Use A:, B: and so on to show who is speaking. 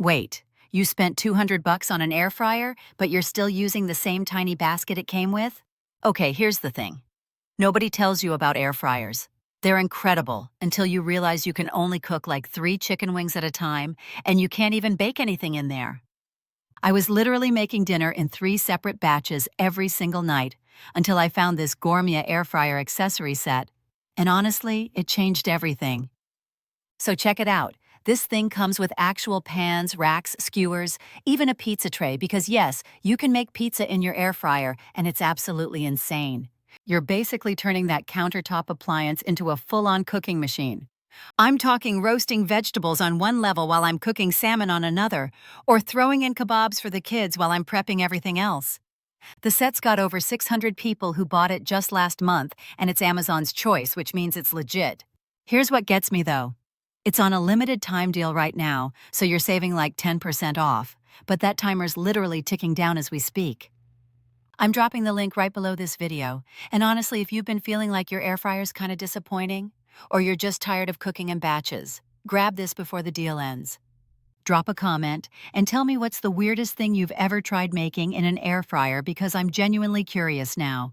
A: Wait, you spent 200 bucks on an air fryer, but you're still using the same tiny basket it came with? Okay, here's the thing. Nobody tells you about air fryers. They're incredible until you realize you can only cook like 3 chicken wings at a time, and you can't even bake anything in there. I was literally making dinner in 3 separate batches every single night until I found this gourmet air fryer accessory set, and honestly, it changed everything. So check it out. This thing comes with actual pans, racks, skewers, even a pizza tray because yes, you can make pizza in your air fryer and it's absolutely insane. You're basically turning that countertop appliance into a full-on cooking machine. I'm talking roasting vegetables on one level while I'm cooking salmon on another, or throwing in kebabs for the kids while I'm prepping everything else. The set's got over 600 people who bought it just last month, and it's Amazon's choice, which means it's legit. Here's what gets me though. It's on a limited time deal right now, so you're saving like 10% off, but that timer's literally ticking down as we speak. I'm dropping the link right below this video, and honestly, if you've been feeling like your air fryer's kind of disappointing, or you're just tired of cooking in batches, grab this before the deal ends. Drop a comment and tell me what's the weirdest thing you've ever tried making in an air fryer because I'm genuinely curious now.